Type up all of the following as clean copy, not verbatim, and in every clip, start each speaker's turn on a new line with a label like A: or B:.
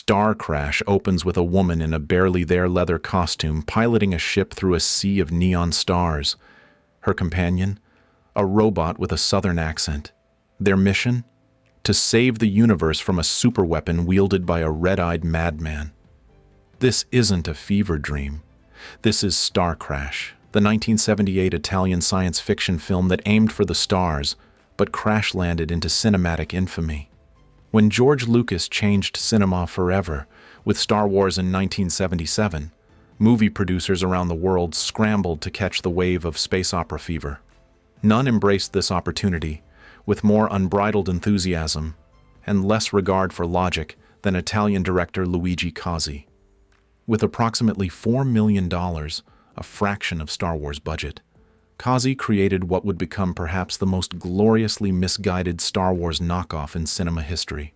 A: Starcrash opens with a woman in a barely there leather costume piloting a ship through a sea of neon stars. Her companion? A robot with a southern accent. Their mission? To save the universe from a superweapon wielded by a red-eyed madman. This isn't a fever dream. This is Starcrash, the 1978 Italian science fiction film that aimed for the stars, but crash-landed into cinematic infamy. When George Lucas changed cinema forever with Star Wars in 1977, movie producers around the world scrambled to catch the wave of space opera fever. None embraced this opportunity with more unbridled enthusiasm and less regard for logic than Italian director Luigi Cozzi. With approximately $4 million, a fraction of Star Wars' budget, Cozzi created what would become perhaps the most gloriously misguided Star Wars knockoff in cinema history.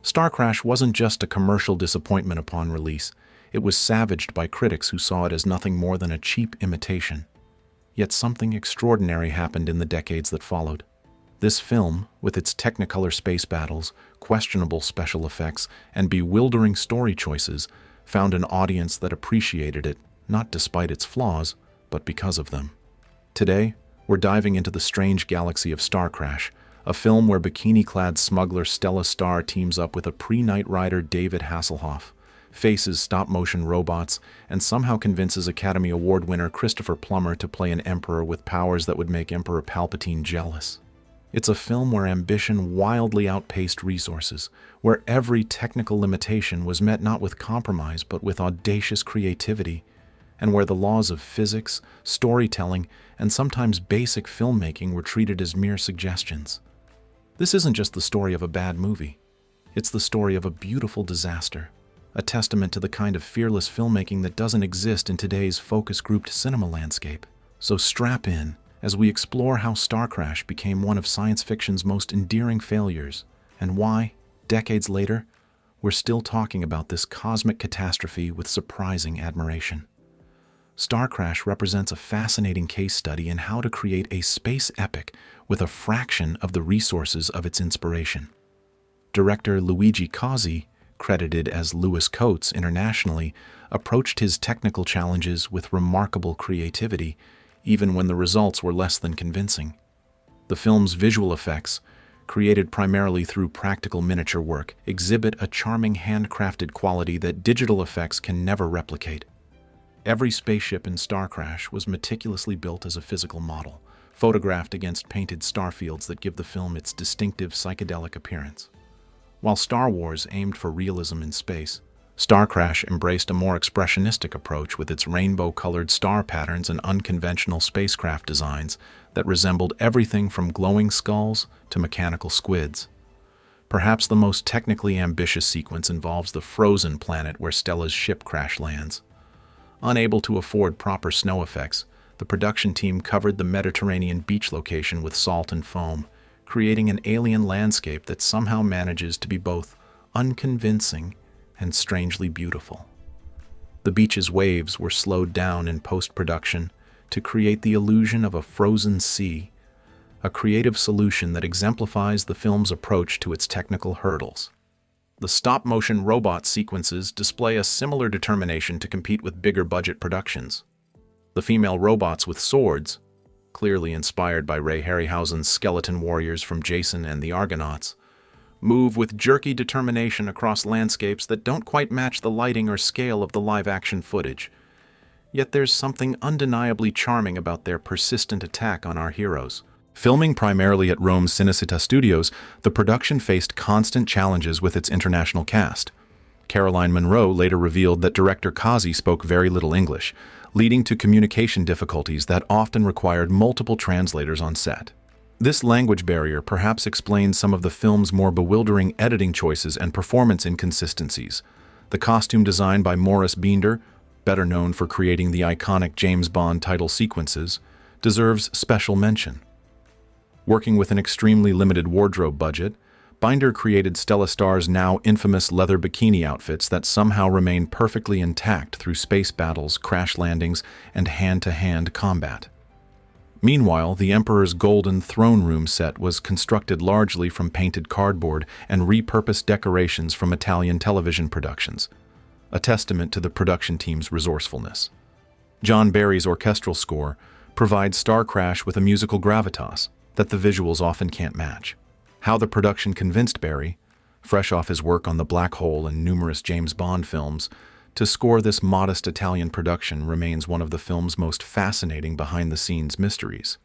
A: Starcrash wasn't just a commercial disappointment upon release, it was savaged by critics who saw it as nothing more than a cheap imitation. Yet something extraordinary happened in the decades that followed. This film, with its technicolor space battles, questionable special effects, and bewildering story choices, found an audience that appreciated it, not despite its flaws, but because of them. Today, we're diving into the strange galaxy of Starcrash, a film where bikini-clad smuggler Stella Star teams up with a pre-Knight Rider David Hasselhoff, faces stop-motion robots, and somehow convinces Academy Award winner Christopher Plummer to play an emperor with powers that would make Emperor Palpatine jealous. It's a film where ambition wildly outpaced resources, where every technical limitation was met not with compromise but with audacious creativity, and where the laws of physics, storytelling, and sometimes basic filmmaking were treated as mere suggestions. This isn't just the story of a bad movie. It's the story of a beautiful disaster, a testament to the kind of fearless filmmaking that doesn't exist in today's focus-grouped cinema landscape. So strap in as we explore how Starcrash became one of science fiction's most endearing failures, and why, decades later, we're still talking about this cosmic catastrophe with surprising admiration. Starcrash represents a fascinating case study in how to create a space epic with a fraction of the resources of its inspiration. Director Luigi Cozzi, credited as Louis Coates internationally, approached his technical challenges with remarkable creativity, even when the results were less than convincing. The film's visual effects, created primarily through practical miniature work, exhibit a charming handcrafted quality that digital effects can never replicate. Every spaceship in Starcrash was meticulously built as a physical model, photographed against painted starfields that give the film its distinctive psychedelic appearance. While Star Wars aimed for realism in space, Starcrash embraced a more expressionistic approach with its rainbow-colored star patterns and unconventional spacecraft designs that resembled everything from glowing skulls to mechanical squids. Perhaps the most technically ambitious sequence involves the frozen planet where Stella's ship crash lands. Unable to afford proper snow effects, the production team covered the Mediterranean beach location with salt and foam, creating an alien landscape that somehow manages to be both unconvincing and strangely beautiful. The beach's waves were slowed down in post-production to create the illusion of a frozen sea, a creative solution that exemplifies the film's approach to its technical hurdles. The stop-motion robot sequences display a similar determination to compete with bigger-budget productions. The female robots with swords, clearly inspired by Ray Harryhausen's skeleton warriors from Jason and the Argonauts, move with jerky determination across landscapes that don't quite match the lighting or scale of the live-action footage. Yet there's something undeniably charming about their persistent attack on our heroes. Filming primarily at Rome's Cinecittà Studios, the production faced constant challenges with its international cast. Caroline Munro later revealed that director Cozzi spoke very little English, leading to communication difficulties that often required multiple translators on set. This language barrier perhaps explains some of the film's more bewildering editing choices and performance inconsistencies. The costume design by Maurice Binder, better known for creating the iconic James Bond title sequences, deserves special mention. Working with an extremely limited wardrobe budget, Binder created Stella Star's now infamous leather bikini outfits that somehow remain perfectly intact through space battles, crash landings, and hand-to-hand combat. Meanwhile, the Emperor's golden throne room set was constructed largely from painted cardboard and repurposed decorations from Italian television productions, a testament to the production team's resourcefulness. John Barry's orchestral score provides Starcrash with a musical gravitas that the visuals often can't match. How the production convinced Barry, fresh off his work on The Black Hole and numerous James Bond films, to score this modest Italian production remains one of the film's most fascinating behind-the-scenes mysteries.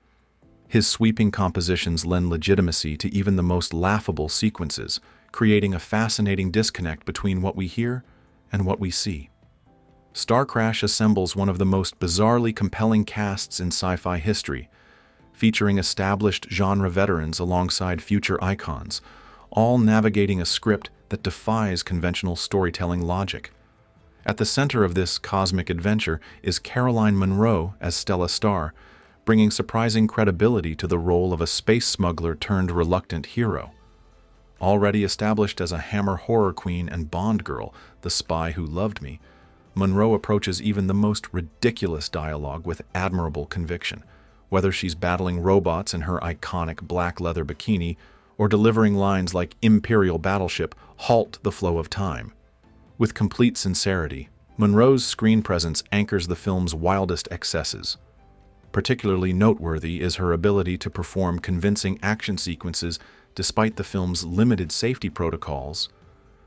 A: His sweeping compositions lend legitimacy to even the most laughable sequences, creating a fascinating disconnect between what we hear and what we see. Starcrash assembles one of the most bizarrely compelling casts in sci-fi history, featuring established genre veterans alongside future icons, all navigating a script that defies conventional storytelling logic. At the center of this cosmic adventure is Caroline Munro as Stella Star, bringing surprising credibility to the role of a space smuggler turned reluctant hero. Already established as a Hammer horror queen and Bond girl, the spy who loved me, Munro approaches even the most ridiculous dialogue with admirable conviction, whether she's battling robots in her iconic black leather bikini or delivering lines like "Imperial battleship, halt the flow of time." With complete sincerity, Munro's screen presence anchors the film's wildest excesses. Particularly noteworthy is her ability to perform convincing action sequences despite the film's limited safety protocols.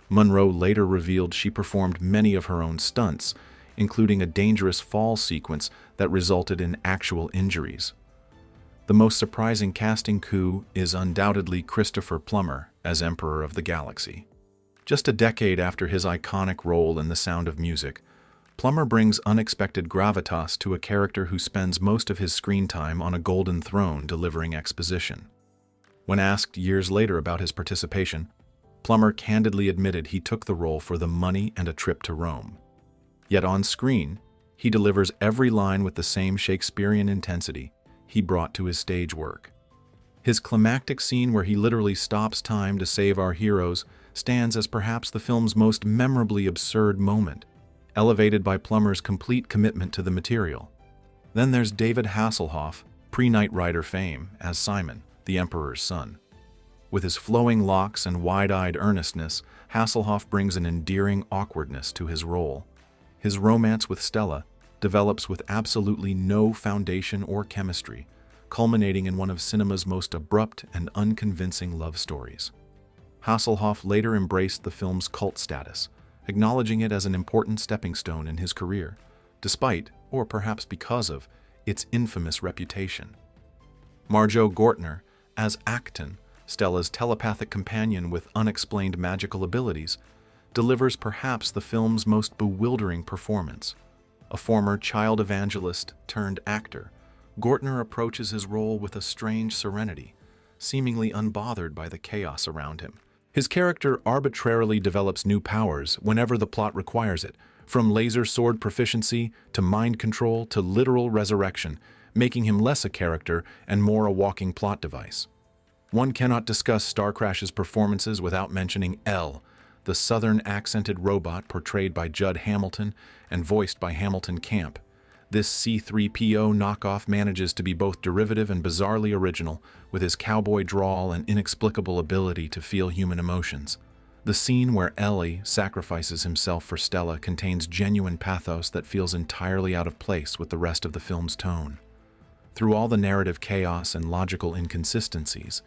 A: Munro later revealed she performed many of her own stunts, including a dangerous fall sequence that resulted in actual injuries. The most surprising casting coup is undoubtedly Christopher Plummer as Emperor of the Galaxy. Just a decade after his iconic role in The Sound of Music, Plummer brings unexpected gravitas to a character who spends most of his screen time on a golden throne delivering exposition. When asked years later about his participation, Plummer candidly admitted he took the role for the money and a trip to Rome. Yet on screen, he delivers every line with the same Shakespearean intensity he brought to his stage work. His climactic scene where he literally stops time to save our heroes stands as perhaps the film's most memorably absurd moment, elevated by Plummer's complete commitment to the material. Then there's David Hasselhoff, pre-Knight Rider fame, as Simon, the Emperor's son. With his flowing locks and wide-eyed earnestness, Hasselhoff brings an endearing awkwardness to his role. His romance with Stella develops with absolutely no foundation or chemistry, culminating in one of cinema's most abrupt and unconvincing love stories. Hasselhoff later embraced the film's cult status, acknowledging it as an important stepping stone in his career, despite, or perhaps because of, its infamous reputation. Margot Gortner, as Acton, Stella's telepathic companion with unexplained magical abilities, delivers perhaps the film's most bewildering performance. A former child evangelist turned actor, Gortner approaches his role with a strange serenity, seemingly unbothered by the chaos around him. His character arbitrarily develops new powers whenever the plot requires it, from laser sword proficiency to mind control to literal resurrection, making him less a character and more a walking plot device. One cannot discuss Starcrash's performances without mentioning Elle, the Southern-accented robot portrayed by Judd Hamilton and voiced by Hamilton Camp. This C-3PO knockoff manages to be both derivative and bizarrely original, with his cowboy drawl and inexplicable ability to feel human emotions. The scene where Ellie sacrifices himself for Stella contains genuine pathos that feels entirely out of place with the rest of the film's tone. Through all the narrative chaos and logical inconsistencies,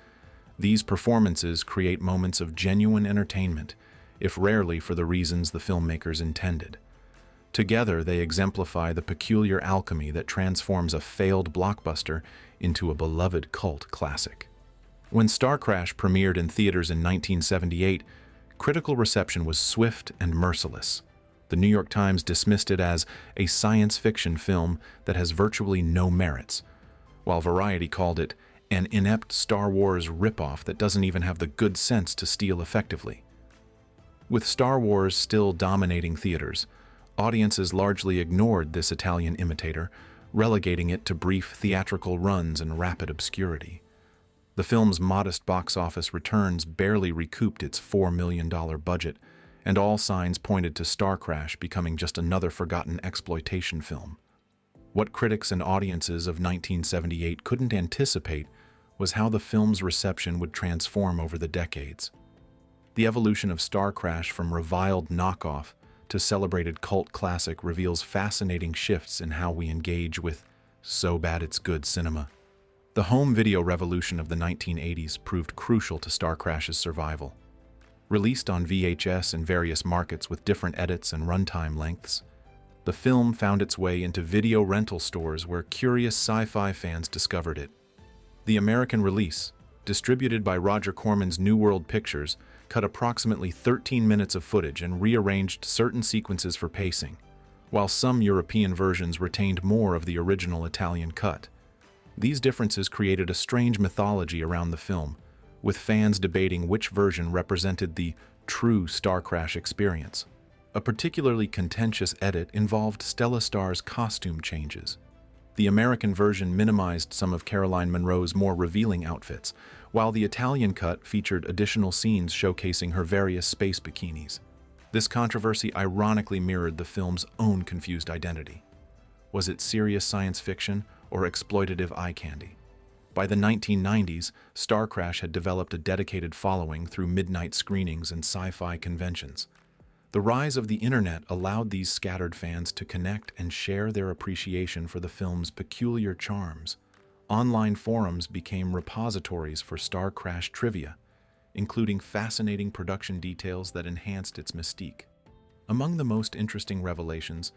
A: these performances create moments of genuine entertainment, if rarely for the reasons the filmmakers intended. Together, they exemplify the peculiar alchemy that transforms a failed blockbuster into a beloved cult classic. When Starcrash premiered in theaters in 1978, critical reception was swift and merciless. The New York Times dismissed it as a science fiction film that has virtually no merits, while Variety called it an inept Star Wars ripoff that doesn't even have the good sense to steal effectively. With Star Wars still dominating theaters, audiences largely ignored this Italian imitator, relegating it to brief theatrical runs and rapid obscurity. The film's modest box office returns barely recouped its $4 million budget, and all signs pointed to Starcrash becoming just another forgotten exploitation film. What critics and audiences of 1978 couldn't anticipate was how the film's reception would transform over the decades. The evolution of Starcrash from reviled knockoff to celebrated cult classic reveals fascinating shifts in how we engage with so bad it's good cinema. The home video revolution of the 1980s proved crucial to Starcrash's survival. Released on VHS in various markets with different edits and runtime lengths, the film found its way into video rental stores where curious sci-fi fans discovered it. The American release, distributed by Roger Corman's New World Pictures, cut approximately 13 minutes of footage and rearranged certain sequences for pacing, while some European versions retained more of the original Italian cut. These differences created a strange mythology around the film, with fans debating which version represented the true Starcrash experience. A particularly contentious edit involved Stella Star's costume changes. The American version minimized some of Caroline Munro's more revealing outfits, while the Italian cut featured additional scenes showcasing her various space bikinis. This controversy ironically mirrored the film's own confused identity. Was it serious science fiction or exploitative eye candy? By the 1990s, Starcrash had developed a dedicated following through midnight screenings and sci-fi conventions. The rise of the internet allowed these scattered fans to connect and share their appreciation for the film's peculiar charms. Online forums became repositories for Starcrash trivia, including fascinating production details that enhanced its mystique. Among the most interesting revelations,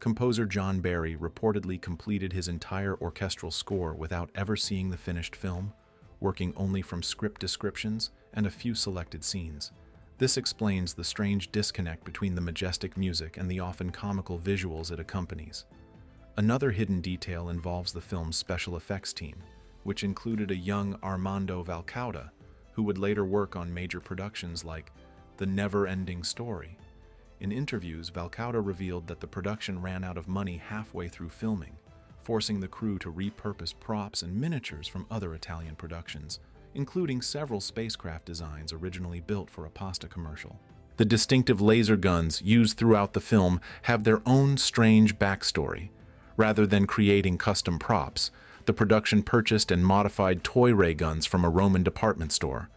A: composer John Barry reportedly completed his entire orchestral score without ever seeing the finished film, working only from script descriptions and a few selected scenes. This explains the strange disconnect between the majestic music and the often comical visuals it accompanies. Another hidden detail involves the film's special effects team, which included a young Armando Valcauda, who would later work on major productions like The Never-Ending Story. In interviews, Valcauda revealed that the production ran out of money halfway through filming, forcing the crew to repurpose props and miniatures from other Italian productions, including several spacecraft designs originally built for a pasta commercial. The distinctive laser guns used throughout the film have their own strange backstory. Rather than creating custom props, the production purchased and modified toy ray guns from a Roman department store.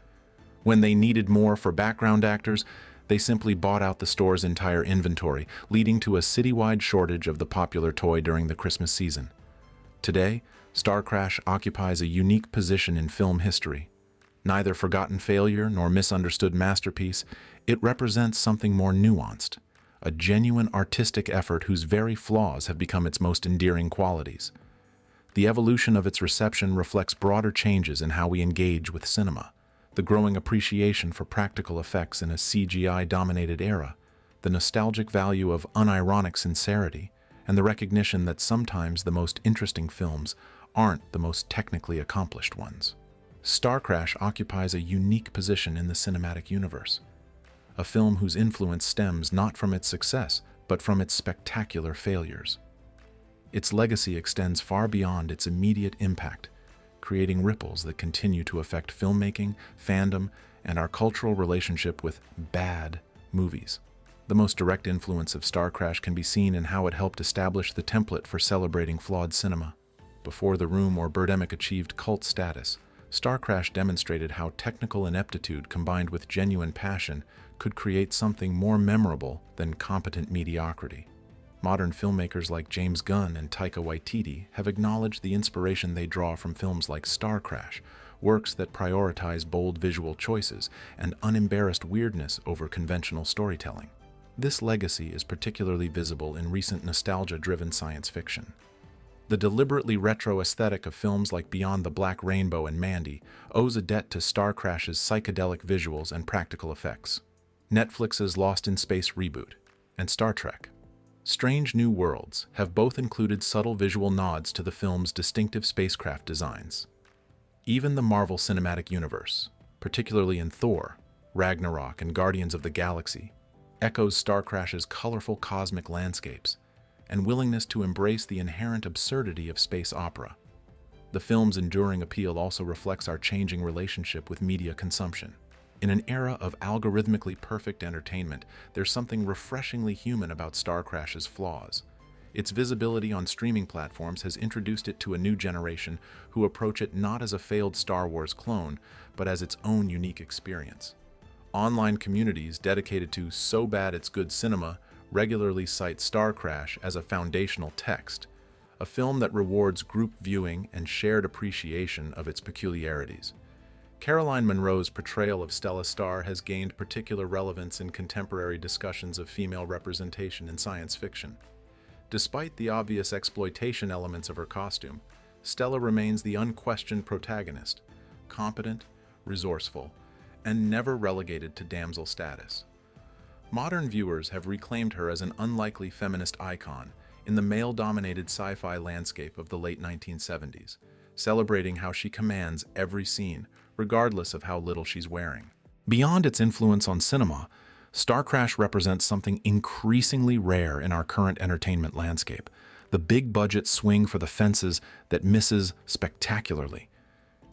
A: When they needed more for background actors, they simply bought out the store's entire inventory, leading to a citywide shortage of the popular toy during the Christmas season. Today, Starcrash occupies a unique position in film history. Neither forgotten failure nor misunderstood masterpiece, it represents something more nuanced, a genuine artistic effort whose very flaws have become its most endearing qualities. The evolution of its reception reflects broader changes in how we engage with cinema, the growing appreciation for practical effects in a CGI-dominated era, the nostalgic value of unironic sincerity, and the recognition that sometimes the most interesting films aren't the most technically accomplished ones. Starcrash occupies a unique position in the cinematic universe, a film whose influence stems not from its success, but from its spectacular failures. Its legacy extends far beyond its immediate impact, creating ripples that continue to affect filmmaking, fandom, and our cultural relationship with bad movies. The most direct influence of Starcrash can be seen in how it helped establish the template for celebrating flawed cinema. Before The Room or Birdemic achieved cult status, Starcrash demonstrated how technical ineptitude combined with genuine passion could create something more memorable than competent mediocrity. Modern filmmakers like James Gunn and Taika Waititi have acknowledged the inspiration they draw from films like Starcrash, works that prioritize bold visual choices and unembarrassed weirdness over conventional storytelling. This legacy is particularly visible in recent nostalgia-driven science fiction. The deliberately retro aesthetic of films like Beyond the Black Rainbow and Mandy owes a debt to Starcrash's psychedelic visuals and practical effects. Netflix's Lost in Space reboot and Star Trek: Strange New Worlds have both included subtle visual nods to the film's distinctive spacecraft designs. Even the Marvel Cinematic Universe, particularly in Thor, Ragnarok, and Guardians of the Galaxy, echoes Starcrash's colorful cosmic landscapes and willingness to embrace the inherent absurdity of space opera. The film's enduring appeal also reflects our changing relationship with media consumption. In an era of algorithmically perfect entertainment, there's something refreshingly human about Starcrash's flaws. Its visibility on streaming platforms has introduced it to a new generation who approach it not as a failed Star Wars clone, but as its own unique experience. Online communities dedicated to "so bad it's good cinema" regularly cite Starcrash as a foundational text, a film that rewards group viewing and shared appreciation of its peculiarities. Caroline Munro's portrayal of Stella Star has gained particular relevance in contemporary discussions of female representation in science fiction. Despite the obvious exploitation elements of her costume, Stella remains the unquestioned protagonist, competent, resourceful, and never relegated to damsel status. Modern viewers have reclaimed her as an unlikely feminist icon in the male-dominated sci-fi landscape of the late 1970s, celebrating how she commands every scene, regardless of how little she's wearing. Beyond its influence on cinema, Starcrash represents something increasingly rare in our current entertainment landscape: the big-budget swing for the fences that misses spectacularly.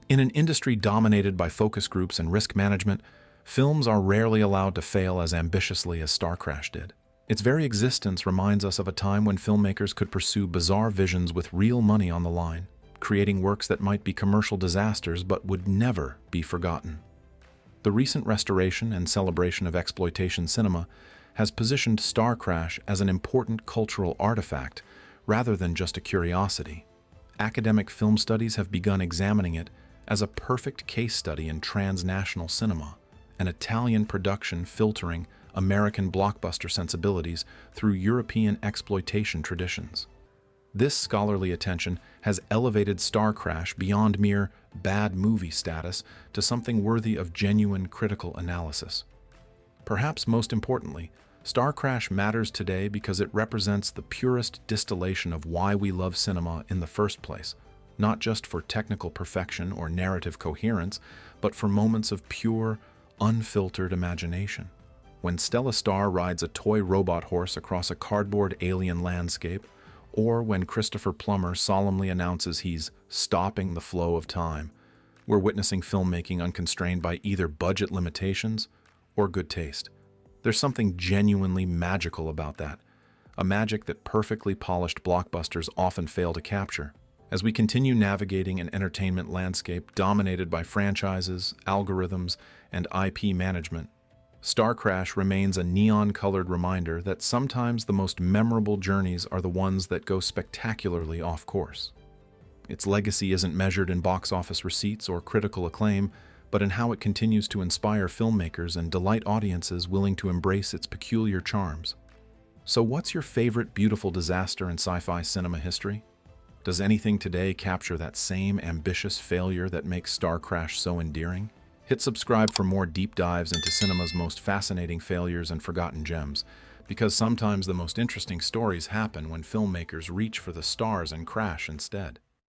A: In an industry dominated by focus groups and risk management, films are rarely allowed to fail as ambitiously as Starcrash did. Its very existence reminds us of a time when filmmakers could pursue bizarre visions with real money on the line, creating works that might be commercial disasters but would never be forgotten. The recent restoration and celebration of exploitation cinema has positioned Starcrash as an important cultural artifact rather than just a curiosity. Academic film studies have begun examining it as a perfect case study in transnational cinema, an Italian production filtering American blockbuster sensibilities through European exploitation traditions. This scholarly attention has elevated Starcrash beyond mere bad movie status to something worthy of genuine critical analysis. Perhaps most importantly, Starcrash matters today because it represents the purest distillation of why we love cinema in the first place, not just for technical perfection or narrative coherence, but for moments of pure, unfiltered imagination. When Stella Star rides a toy robot horse across a cardboard alien landscape, or when Christopher Plummer solemnly announces he's stopping the flow of time, we're witnessing filmmaking unconstrained by either budget limitations or good taste. There's something genuinely magical about that, a magic that perfectly polished blockbusters often fail to capture. As we continue navigating an entertainment landscape dominated by franchises, algorithms, and IP management, Starcrash remains a neon-colored reminder that sometimes the most memorable journeys are the ones that go spectacularly off course. Its legacy isn't measured in box office receipts or critical acclaim, but in how it continues to inspire filmmakers and delight audiences willing to embrace its peculiar charms. So what's your favorite beautiful disaster in sci-fi cinema history? Does anything today capture that same ambitious failure that makes Starcrash so endearing? Hit subscribe for more deep dives into cinema's most fascinating failures and forgotten gems, because sometimes the most interesting stories happen when filmmakers reach for the stars and crash instead.